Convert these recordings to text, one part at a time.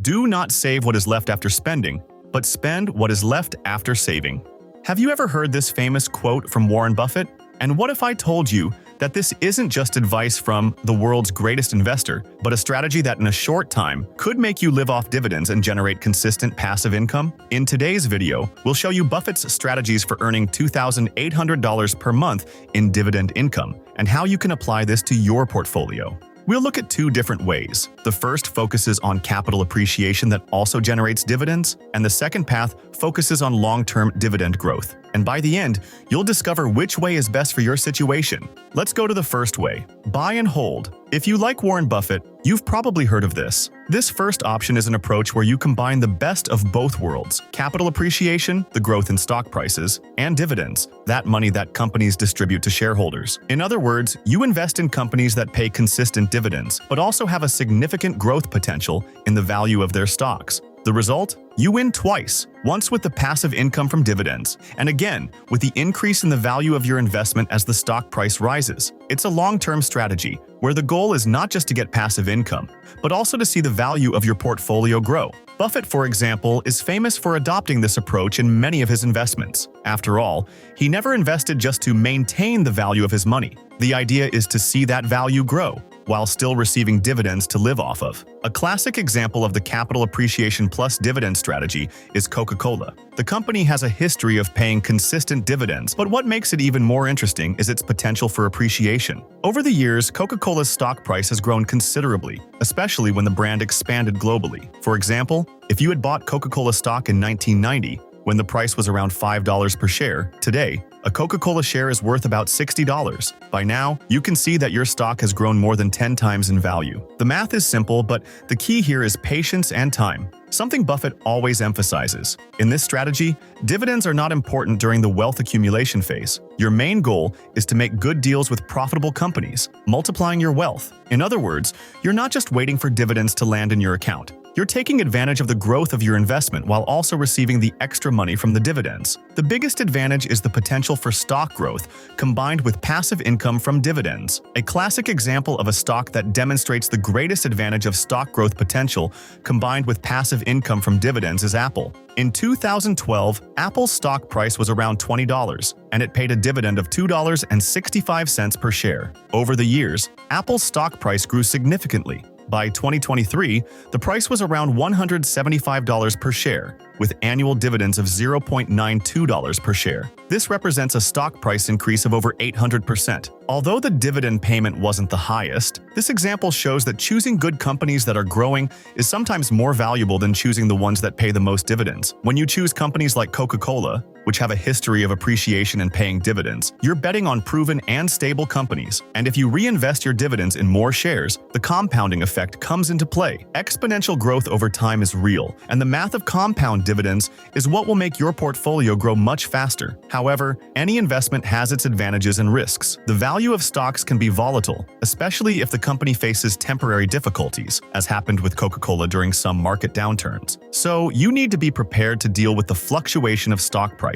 Do not save what is left after spending, but spend what is left after saving. Have you ever heard this famous quote from Warren Buffett? And what if I told you that this isn't just advice from the world's greatest investor, but a strategy that in a short time could make you live off dividends and generate consistent passive income? In today's video, we'll show you Buffett's strategies for earning $2,800 per month in dividend income and how you can apply this to your portfolio. We'll look at two different ways. The first focuses on capital appreciation that also generates dividends, and the second path focuses on long-term dividend growth. And by the end, you'll discover which way is best for your situation. Let's go to the first way. Buy and hold. If you like Warren Buffett, you've probably heard of this. This first option is an approach where you combine the best of both worlds: capital appreciation, the growth in stock prices, and dividends, that money that companies distribute to shareholders. In other words, you invest in companies that pay consistent dividends, but also have a significant growth potential in the value of their stocks. The result? You win twice, once with the passive income from dividends, and again with the increase in the value of your investment as the stock price rises. It's a long-term strategy, where the goal is not just to get passive income, but also to see the value of your portfolio grow. Buffett, for example, is famous for adopting this approach in many of his investments. After all, he never invested just to maintain the value of his money. The idea is to see that value grow, while still receiving dividends to live off of. A classic example of the capital appreciation plus dividend strategy is Coca-Cola. The company has a history of paying consistent dividends, but what makes it even more interesting is its potential for appreciation. Over the years, Coca-Cola's stock price has grown considerably, especially when the brand expanded globally. For example, if you had bought Coca-Cola stock in 1990, when the price was around $5 per share, today, a Coca-Cola share is worth about $60. By now, you can see that your stock has grown more than 10 times in value. The math is simple, but the key here is patience and time, something Buffett always emphasizes. In this strategy, dividends are not important during the wealth accumulation phase. Your main goal is to make good deals with profitable companies, multiplying your wealth. In other words, you're not just waiting for dividends to land in your account. You're taking advantage of the growth of your investment while also receiving the extra money from the dividends. The biggest advantage is the potential for stock growth combined with passive income from dividends. A classic example of a stock that demonstrates the greatest advantage of stock growth potential combined with passive income from dividends is Apple. In 2012, Apple's stock price was around $20, and it paid a dividend of $2.65 per share. Over the years, Apple's stock price grew significantly. By 2023, the price was around $175 per share, with annual dividends of $0.92 per share. This represents a stock price increase of over 800%. Although the dividend payment wasn't the highest, this example shows that choosing good companies that are growing is sometimes more valuable than choosing the ones that pay the most dividends. When you choose companies like Coca-Cola, which have a history of appreciation and paying dividends, you're betting on proven and stable companies. And if you reinvest your dividends in more shares, the compounding effect comes into play. Exponential growth over time is real, and the math of compound dividends is what will make your portfolio grow much faster. However, any investment has its advantages and risks. The value of stocks can be volatile, especially if the company faces temporary difficulties, as happened with Coca-Cola during some market downturns. So, you need to be prepared to deal with the fluctuation of stock prices.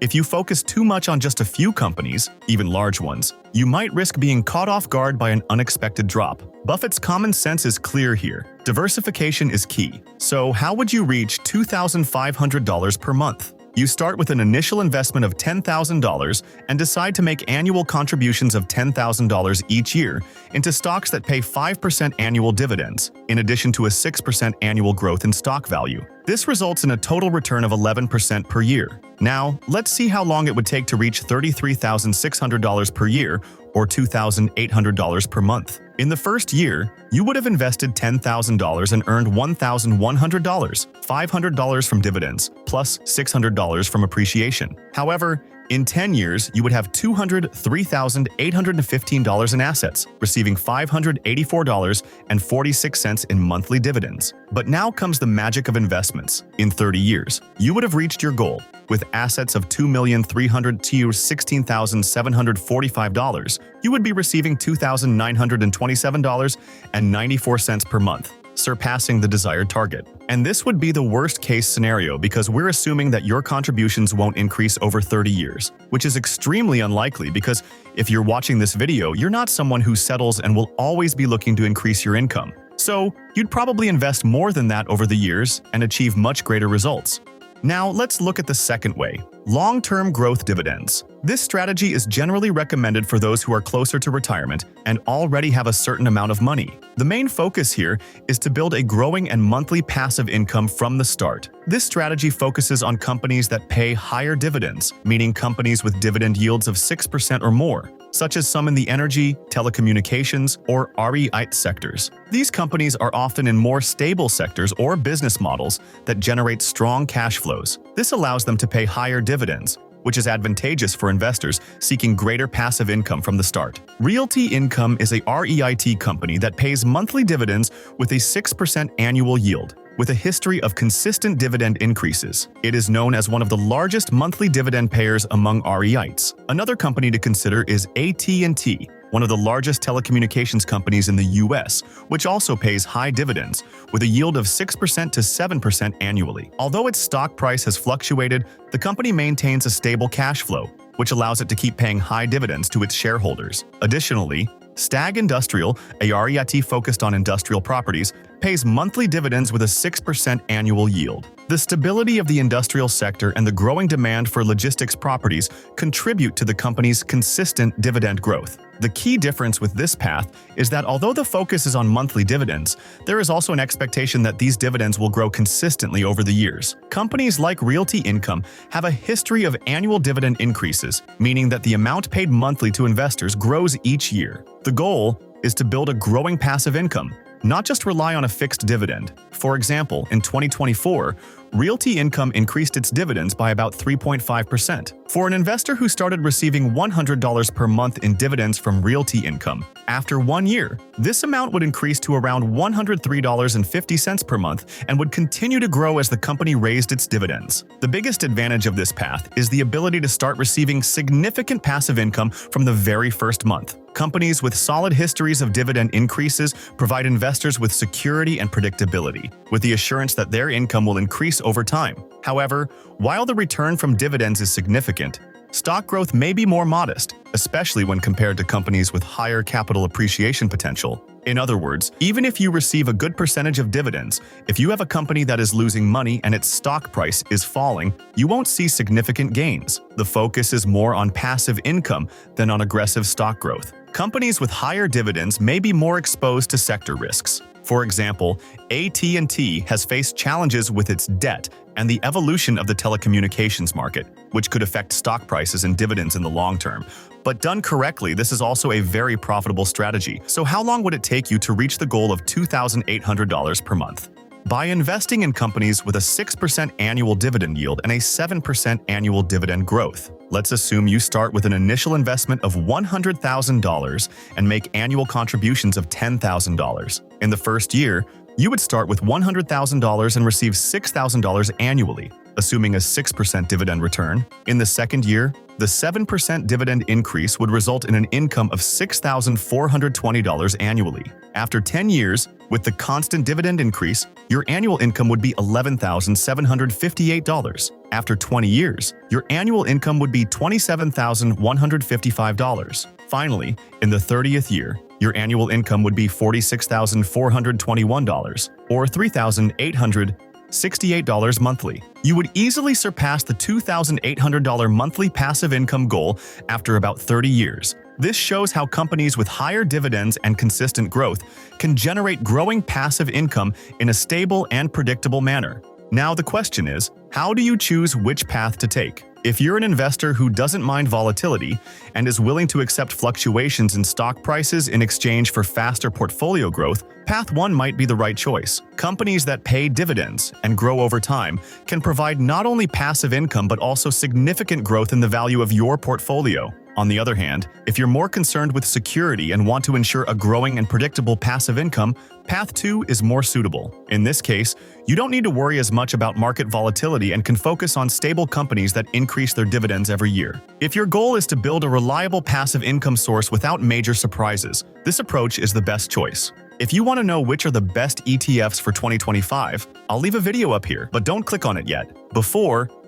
If you focus too much on just a few companies, even large ones, you might risk being caught off guard by an unexpected drop. Buffett's common sense is clear here. Diversification is key. So, how would you reach $2,500 per month? You start with an initial investment of $10,000 and decide to make annual contributions of $10,000 each year into stocks that pay 5% annual dividends, in addition to a 6% annual growth in stock value. This results in a total return of 11% per year. Now, let's see how long it would take to reach $33,600 per year or $2,800 per month. In the first year, you would have invested $10,000 and earned $1,100, $500 from dividends, plus $600 from appreciation. However, in 10 years, you would have $203,815 in assets, receiving $584.46 in monthly dividends. But now comes the magic of investments. In 30 years, you would have reached your goal. With assets of $2,316,745, you would be receiving $2,927.94 per month, surpassing the desired target. And this would be the worst-case scenario because we're assuming that your contributions won't increase over 30 years, which is extremely unlikely because if you're watching this video, you're not someone who settles and will always be looking to increase your income. So you'd probably invest more than that over the years and achieve much greater results. Now let's look at the second way, long-term growth dividends. This strategy is generally recommended for those who are closer to retirement and already have a certain amount of money. The main focus here is to build a growing and monthly passive income from the start. This strategy focuses on companies that pay higher dividends, meaning companies with dividend yields of 6% or more, such as some in the energy, telecommunications, or REIT sectors. These companies are often in more stable sectors or business models that generate strong cash flows. This allows them to pay higher dividends, which is advantageous for investors seeking greater passive income from the start. Realty Income is a REIT company that pays monthly dividends with a 6% annual yield, with a history of consistent dividend increases. It is known as one of the largest monthly dividend payers among REITs. Another company to consider is AT&T, one of the largest telecommunications companies in the US, which also pays high dividends, with a yield of 6% to 7% annually. Although its stock price has fluctuated, the company maintains a stable cash flow, which allows it to keep paying high dividends to its shareholders. Additionally, Stag Industrial, a REIT focused on industrial properties, pays monthly dividends with a 6% annual yield. The stability of the industrial sector and the growing demand for logistics properties contribute to the company's consistent dividend growth. The key difference with this path is that although the focus is on monthly dividends, there is also an expectation that these dividends will grow consistently over the years. Companies like Realty Income have a history of annual dividend increases, meaning that the amount paid monthly to investors grows each year. The goal is to build a growing passive income, not just rely on a fixed dividend. For example, in 2024, Realty Income increased its dividends by about 3.5%. For an investor who started receiving $100 per month in dividends from Realty Income, after 1 year, this amount would increase to around $103.50 per month and would continue to grow as the company raised its dividends. The biggest advantage of this path is the ability to start receiving significant passive income from the very first month. Companies with solid histories of dividend increases provide investors with security and predictability, with the assurance that their income will increase over time. However, while the return from dividends is significant, stock growth may be more modest, especially when compared to companies with higher capital appreciation potential. In other words, even if you receive a good percentage of dividends, if you have a company that is losing money and its stock price is falling, you won't see significant gains. The focus is more on passive income than on aggressive stock growth. Companies with higher dividends may be more exposed to sector risks. For example, AT&T has faced challenges with its debt and the evolution of the telecommunications market, which could affect stock prices and dividends in the long term. But done correctly, this is also a very profitable strategy. So how long would it take you to reach the goal of $2,800 per month? By investing in companies with a 6% annual dividend yield and a 7% annual dividend growth. Let's assume you start with an initial investment of $100,000 and make annual contributions of $10,000. In the first year, you would start with $100,000 and receive $6,000 annually, assuming a 6% dividend return. In the second year, the 7% dividend increase would result in an income of $6,420 annually. After 10 years, with the constant dividend increase, your annual income would be $11,758. After 20 years, your annual income would be $27,155. Finally, in the 30th year, your annual income would be $46,421, or $3,868 monthly. You would easily surpass the $2,800 monthly passive income goal after about 30 years. This shows how companies with higher dividends and consistent growth can generate growing passive income in a stable and predictable manner. Now the question is, how do you choose which path to take? If you're an investor who doesn't mind volatility and is willing to accept fluctuations in stock prices in exchange for faster portfolio growth, Path 1 might be the right choice. Companies that pay dividends and grow over time can provide not only passive income but also significant growth in the value of your portfolio. On the other hand, if you're more concerned with security and want to ensure a growing and predictable passive income, Path 2 is more suitable. In this case, you don't need to worry as much about market volatility and can focus on stable companies that increase their dividends every year. If your goal is to build a reliable passive income source without major surprises, this approach is the best choice. If you want to know which are the best ETFs for 2025, I'll leave a video up here, but don't click on it yet.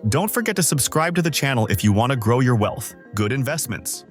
Don't forget to subscribe to the channel if you want to grow your wealth. Good investments.